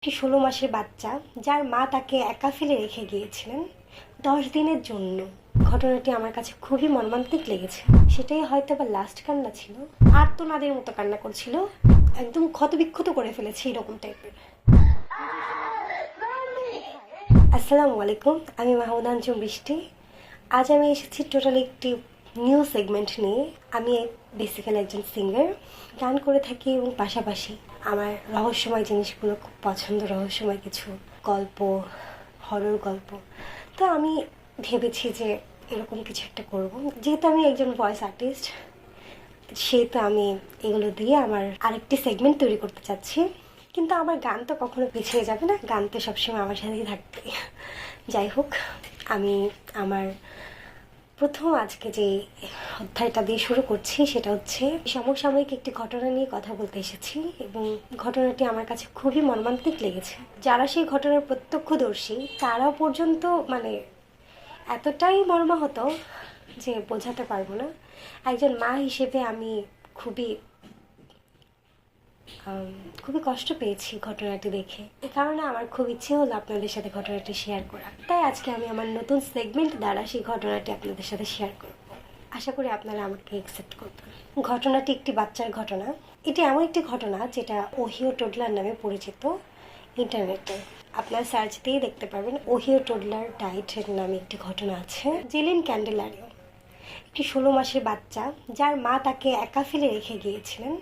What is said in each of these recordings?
একটি ১৬ মাসের বাচ্চা যার মা তাকে একা ফেলে রেখে গিয়েছিলেন ১০ দিনের জন্য। ঘটনাটি আমার কাছে খুবই মর্মান্তিক লেগেছে। সেটাই হয়তো বা লাস্ট কান্না ছিল। আর্তনাদের মতো কান্না করছিল, একদম ক্ষতবিক্ষত করে ফেলেছে এরকম টাইপের। আসসালামু আলাইকুম, আমি মাহমুদা আঞ্জুম বৃষ্টি। আজ আমি এসেছি টোটালি একটি নিউ সেগমেন্ট নিয়ে। আমি বেসিক্যালি একজন সিঙ্গার, গান করে থাকি এবং পাশাপাশি আমার রহস্যময় জিনিসগুলো খুব পছন্দ, রহস্যময় কিছু গল্প, হরর গল্প। তো আমি ভেবেছি যে এরকম কিছু একটা করব। যেহেতু আমি একজন ভয়েস আর্টিস্ট, সেহেতু আমি এগুলো দিয়ে আমার আরেকটি সেগমেন্ট তৈরি করতে চাচ্ছি। কিন্তু আমার গান তো কখনো পিছিয়ে যাবে না, গান তো সবসময় আমার সাথেই থাকবে। যাই হোক, আমি আমার প্রথম আজকে যে অধ্যায়টা দিয়ে শুরু করছি সেটা হচ্ছে সমসাময়িক একটি ঘটনা নিয়ে কথা বলতে এসেছি, এবং ঘটনাটি আমার কাছে খুবই মর্মান্তিক লেগেছে। যারা সেই ঘটনার প্রত্যক্ষদর্শী তারা পর্যন্ত এতটাই মর্মাহত যে বোঝাতে পারবো না। একজন মা হিসেবে আমি খুবই খুবই কষ্ট পেয়েছি ঘটনাটি দেখে। এই কারণে আমার খুব ইচ্ছে হলো আপনাদের সাথে ঘটনাটি শেয়ার করা। তাই আজকে আমি আমার নতুন সেগমেন্ট দ্বারা সেই ঘটনাটি আপনাদের সাথে শেয়ার করব। আশা করি আপনারা আমাকে অ্যাকসেপ্ট করবেন। ঘটনাটি একটি বাচ্চার ঘটনা। এটি এমন একটি ঘটনা যেটা ওহিও টোডলার নামে পরিচিত। ইন্টারনেটে আপনার সার্চ দিয়ে দেখতে পাবেন, ওহিও টোডলার ডায়েটের নামে একটি ঘটনা আছে। জেলিন ক্যান্ডেলারিও একটি ১৬ মাসের বাচ্চা যার মা তাকে একা ফেলে রেখে গিয়েছিলেন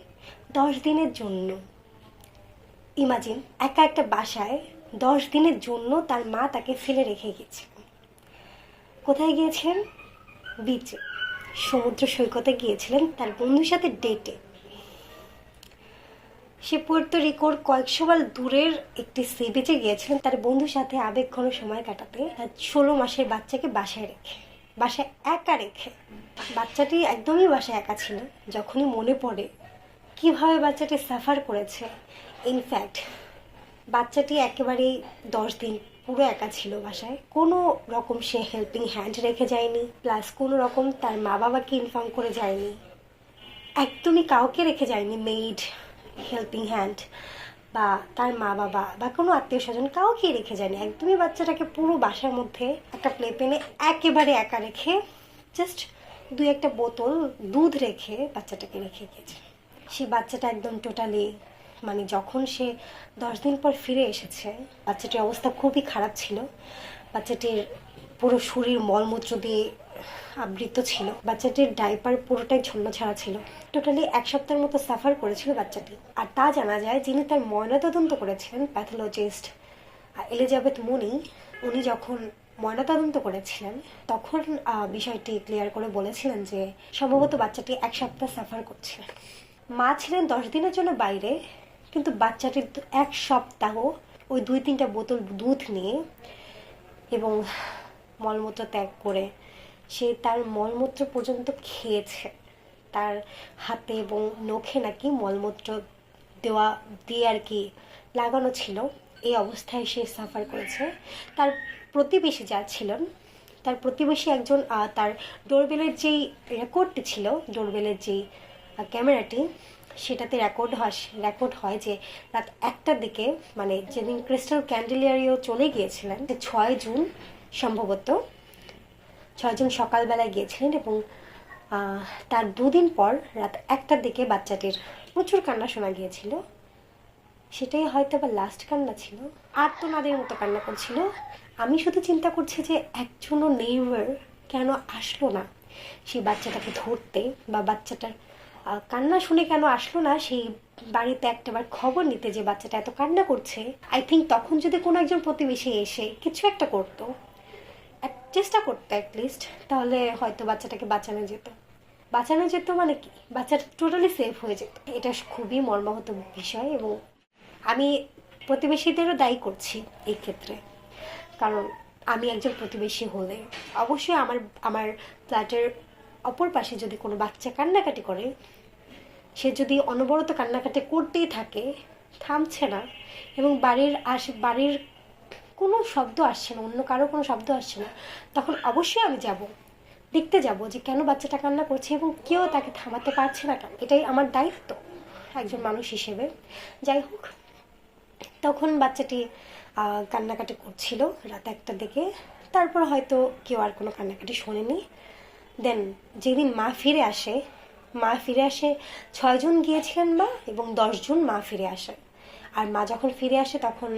১০ দিনের জন্য। ইমাজিন, একা একটা বাসায় ১০ দিনের জন্য তার মা তাকে ফেলে রেখে গিয়েছিলেন। কোথায় গিয়েছিলেন? বিচে, সমুদ্র সৈকতে গিয়েছিলেন তার বন্ধুর সাথে ডেটে। সে পুয়ের্তো রিকোর কয়েকশো মাইল দূরের একটি সি বিচে গিয়েছিলেন তার বন্ধুর সাথে আবেগঘন সময় কাটাতে, তার ১৬ মাসের বাচ্চাকে বাসায় একা রেখে। বাচ্চাটি একদমই বাসায় একা ছিল। যখনই মনে পড়ে কিভাবে বাচ্চাটি সাফার করেছে, ইনফ্যাক্ট বাচ্চাটি একেবারেই ১০ দিন পুরো একা ছিল বাসায়। কোনো রকম সে হেল্পিং হ্যান্ড রেখে যায়নি, প্লাস কোনো রকম তার মা বাবাকে ইনফর্ম করে যায়নি, একদমই কাউকে রেখে যায়নি, মেইড, হেল্পিং হ্যান্ড বা তার মা বাবা বা কোনো আত্মীয় স্বজন কাউকেই রেখে যায়নি। একদমই বাচ্চাটাকে পুরো বাসার মধ্যে একটা প্লে পেনে একেবারে একা রেখে, জাস্ট ২-১টা বোতল দুধ রেখে বাচ্চাটাকে রেখে গিয়েছে। সে বাচ্চাটা একদম টোটালি যখন সে ১০ দিন পর ফিরে এসেছে, বাচ্চাটির অবস্থা খুবই খারাপ ছিল। বাচ্চাটির পুরো শরীর মলমূত্র দিয়ে আবৃত ছিল। বাচ্চাটির ডাইপার পুরোটাই ছন্নছাড়া ছিল। টোটালি ১ সপ্তাহের মতো সাফার করেছিল বাচ্চাটি। আর তা জানা যায়, যিনি তার ময়নাতদন্ত করেছিলেন, প্যাথোলজিস্ট এলিজাবেথ মুনি, উনি যখন ময়নাতদন্ত করেছিলেন তখন বিষয়টি ক্লিয়ার করে বলেছিলেন যে সম্ভবত বাচ্চাটি ১ সপ্তাহ সাফার করছিলেন। মা ছিলেন ১০ দিনের জন্য বাইরে, কিন্তু বাচ্চাটির ১ সপ্তাহ ওই ২-৩টা বোতল দুধ নিয়ে এবং মলমূত্র ত্যাগ করে সে তার মলমূত্র পর্যন্ত খেয়েছে। তার হাতে এবং নখে নাকি মলমূত্র দিয়ে আর কি লাগানো ছিল। এই অবস্থায় সে সাফার করেছে। তার প্রতিবেশী যা ছিলেন, তার প্রতিবেশী একজন তার ডোরবেলের যেই রেকর্ডটি ছিল, ডোরবেলের যেই ক্যামেরাটি, সেটাতে রেকর্ড হয় যে রাত ১টার দিকে, যেদিন ক্রিস্টাল ক্যান্ডেলিয়ারিও চলে গিয়েছিলেন, ৬ জুন সম্ভবত ৬ জুন সকালবেলায় গিয়েছিলেন, এবং তার ২ দিন পর রাত ১টার দিকে বাচ্চাটির প্রচুর কান্না শোনা গিয়েছিল। সেটাই হয়তো বা লাস্ট কান্না ছিল। আর্তনাদের মতো কান্না করছিল। আমি শুধু চিন্তা করছি যে একজনও নেইবার কেন আসলো না সেই বাচ্চাটাকে ধরতে, বা বাচ্চাটার কান্না শুনে কেন আসলো না সেই বাড়িতে একটাবার খবর নিতে যে বাচ্চাটা এত কান্না করছে। আই থিঙ্ক তখন যদি কোনো একজন প্রতিবেশী এসে কিছু একটা করতো, চেষ্টা করতো অ্যাটলিস্ট, তাহলে হয়তো বাচ্চাটাকে বাঁচানো যেত কি, বাচ্চাটা টোটালি সেফ হয়ে যেত। এটা খুবই মর্মাহত বিষয়, এবং আমি প্রতিবেশীদেরও দায়ী করছি এই ক্ষেত্রে। কারণ আমি একজন প্রতিবেশী হলে অবশ্যই আমার ফ্ল্যাটের অপর পাশে যদি কোনো বাচ্চা কান্নাকাটি করে, সে যদি অনবরত কান্নাকাটি করতেই থাকে, থামছে না, এবং বাড়ির কোনো শব্দ আসছে না, অন্য কারো কোনো শব্দ আসছে না, তখন অবশ্যই আমি দেখতে যাব যে কেন বাচ্চাটা কান্না করছে এবং কেউ তাকে থামাতে পারছে না কেন। এটাই আমার দায়িত্ব একজন মানুষ হিসেবে। যাই হোক, তখন বাচ্চাটি কান্নাকাটি করছিল রাত 1টার দিকে। তারপর হয়তো কেউ আর কোনো কান্নাকাটি শোনেনি। দেন যেদিন মা ফিরে আসে 6 জন গিয়েছিলেন মা, এবং 10 জন মা ফিরে আসে। আর মা যখন ফিরে আসে তখন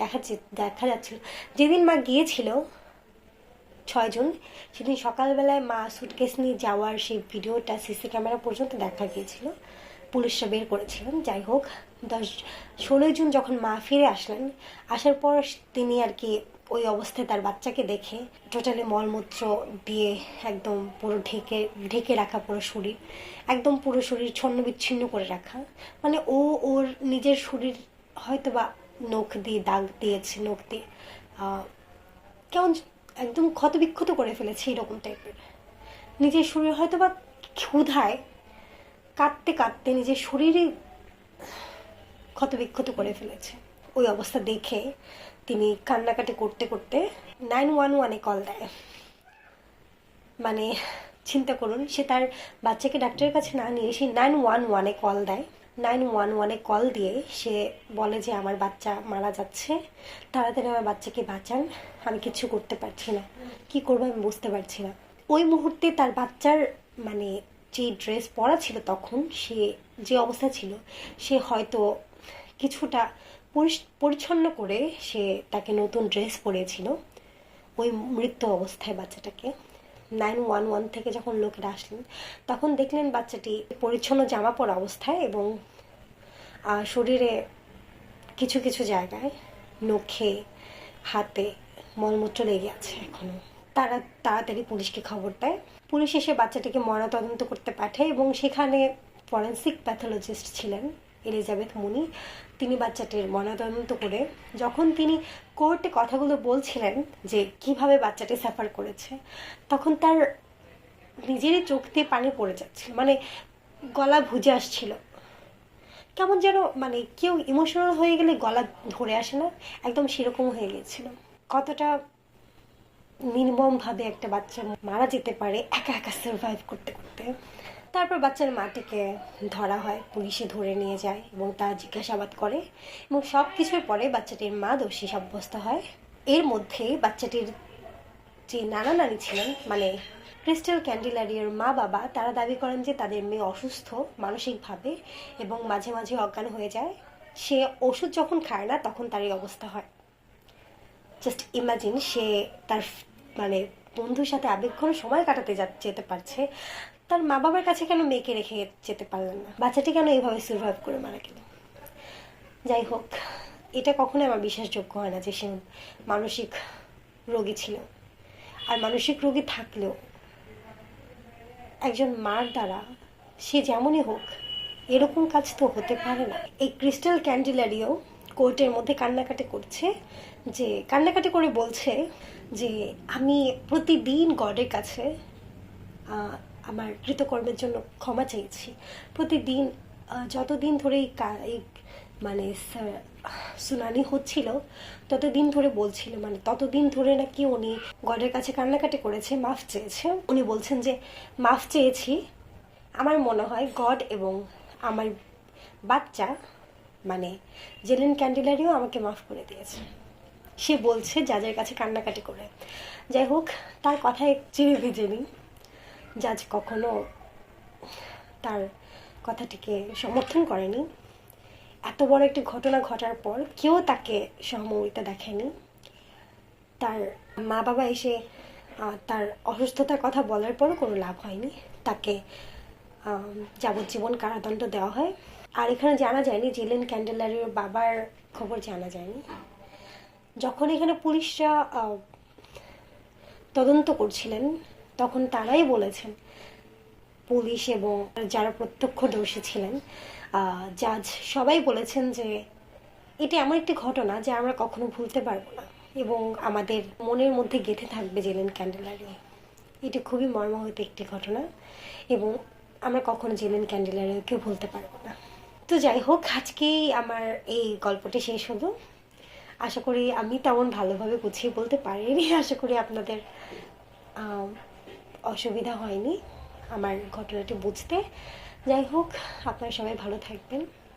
দেখা যাচ্ছিল যেদিন মা গিয়েছিল 6 জন, সেদিন সকালবেলায় মা সুটকেস নিয়ে যাওয়ার সেই ভিডিওটা সিসি ক্যামেরা পর্যন্ত দেখা গিয়েছিল, পুলিশরা বের করেছিলেন। যাই হোক, 16 জুন যখন মা ফিরে আসলেন, আসার পর তিনি আর কি ওই অবস্থায় তার বাচ্চাকে দেখে টোটালি মলমূত্র দিয়ে একদম পুরো ঢেকে রাখা, পুরো শরীর ছন্ন বিচ্ছিন্ন করে রাখা। মানে ওর নিজের শরীর হয়তো বা নখ দিয়ে দাগ দিয়েছে, নখ দিয়ে কেমন একদম ক্ষতবিক্ষত করে ফেলেছে, এরকম টাইপের। নিজের শরীর হয়তো বা ক্ষুধায় কাঁদতে কাঁদতে নিজের শরীরই ক্ষতবিক্ষত করে ফেলেছে। ওই অবস্থা দেখে তিনি কান্নাকাটি করতে করতে 911-এ কল দেয়। মানে চিন্তা করুন, সে তার বাচ্চাকে ডাক্তারের কাছে না নিয়ে সে 911-এ কল দেয়। 911-এ কল দিয়ে সে বলে যে আমার বাচ্চা মারা যাচ্ছে, তাড়াতাড়ি আমার বাচ্চাকে বাঁচান, আমি কিছু করতে পারছি না, কি করবো আমি বুঝতে পারছি না। ওই মুহূর্তে তার বাচ্চার মানে যে ড্রেস পরা ছিল তখন, সে যে অবস্থা ছিল, সে হয়তো কিছুটা পরিচ্ছন্ন করে সে তাকে নতুন ড্রেস পরিয়েছিল ওই মৃত্যু অবস্থায় বাচ্চাটাকে। 911 থেকে যখন লোকেরা আসলেন তখন দেখলেন বাচ্চাটি পরিচ্ছন্ন জামা পরা অবস্থায়, এবং শরীরে কিছু কিছু জায়গায় নখে হাতে মলমূত্র লেগে আছে এখনো। তারা তাড়াতাড়ি পুলিশকে খবর দেয়। পুলিশ এসে বাচ্চাটিকে ময়নাতদন্ত করতে পাঠায়, এবং সেখানে ফরেন্সিক প্যাথোলজিস্ট ছিলেন এলিজাবেথ মুনি। তিনি বাচ্চাটির ময়নাতদন্ত করে যখন তিনি কোর্টে কথাগুলো বলছিলেন যে কিভাবে বাচ্চাটি সাফার করেছে, তখন তার নিজেরই চোখ দিয়ে পানি পড়ে যাচ্ছিল, মানে গলা বুঝে আসছিল। কেমন যেন মানে কেউ ইমোশনাল হয়ে গেলে গলা ধরে আসে না, একদম সেরকম হয়ে গিয়েছিল। কতটা নির্মমভাবে একটা বাচ্চা মারা যেতে পারে একা একা সার্ভাইভ করতে করতে। তারপর বাচ্চার মাটিকে ধরা হয়, পুলিশে ধরে নিয়ে যায় এবং তা জিজ্ঞাসাবাদ করে, এবং সব কিছুর পরে বাচ্চাটির মা দোষী সাব্যস্ত হয়। এর মধ্যে বাচ্চাটির যে নানা নানি ছিলেন, মানে ক্রিস্টাল ক্যান্ডিলারিয়ার মা বাবা, তারা দাবি করেন যে তাদের মেয়ে অসুস্থ মানসিকভাবে এবং মাঝে মাঝে অজ্ঞান হয়ে যায়। সে ওষুধ যখন খায় না তখন তার এই অবস্থা হয়। জাস্ট ইমাজিন, সে তার মানে বন্ধুর সাথে আবেগঘন সময় কাটাতে যেতে পারছে, তার মা বাবার কাছে কেন মেয়েকে রেখে যেতে পারলেন না? বাচ্চাটি কেন এইভাবে সার্ভাইভ করে মারা গেল? যাই হোক, এটা কখনোই আমার বিশ্বাসযোগ্য হয় না যে সে মানসিক রোগী ছিল। আর মানসিক রোগী থাকলেও একজন মার দ্বারা, সে যেমনই হোক, এরকম কাজ তো হতে পারে না। এই ক্রিস্টাল ক্যান্ডিলারিও কোর্টের মধ্যে কান্নাকাটি করছে, যে কান্নাকাটি করে বলছে যে আমি প্রতিদিন গডের কাছে আমার কৃতকর্মের জন্য ক্ষমা চাইছি। প্রতিদিন যতদিন ধরে এই মানে শুনানি হচ্ছিল ততদিন ধরে বলছিল, মানে ততদিন ধরে নাকি উনি গডের কাছে কান্নাকাটি করেছে, মাফ চেয়েছে। উনি বলছেন যে মাফ চেয়েছি, আমার মনে হয় গড এবং আমার বাচ্চা মানে জেলেন ক্যান্ডিলারিও আমাকে মাফ করে দিয়েছে, সে বলছে জাজের কাছে কান্নাকাটি করে। যাই হোক, তার কথায় চিড়ে ভেজেনি। জাজ কখনো তার কথাটিকে সমর্থন করেনি। এত বড় একটি ঘটনা ঘটার পর কেউ তাকে সহমর্মিতা দেখেনি। তার মা বাবা এসে তার অসুস্থতার কথা বলার পরও কোনো লাভ হয়নি, তাকে যাবজ্জীবন কারাদণ্ড দেওয়া হয়। আর এখানে জানা যায়নি জেলেন ক্যান্ডেলারির বাবার খবর জানা যায়নি। যখন এখানে পুলিশরা তদন্ত করছিলেন তখন তারাই বলেছেন, পুলিশ এবং যারা প্রত্যক্ষদর্শী ছিলেন, জাজ সবাই বলেছেন যে এটা এমন একটি ঘটনা যে আমরা কখনো ভুলতে পারবো না এবং আমাদের মনের মধ্যে গেঁথে থাকবে জেলেন ক্যান্ডেলারি। এটি খুবই মর্মাহত একটি ঘটনা এবং আমরা কখনো জেলেন ক্যান্ডেলারিকে ভুলতে পারবো না। তো যাই হোক, আজকেই আমার এই গল্পটি শেষ হলো। আশা করি আমি তেমন ভালোভাবে গুছিয়ে বলতে পারিনি, আশা করি আপনাদের অসুবিধা হয়নি আমার ঘটনাটি বুঝতে। যাই হোক, আপনারা সবাই ভালো থাকবেন।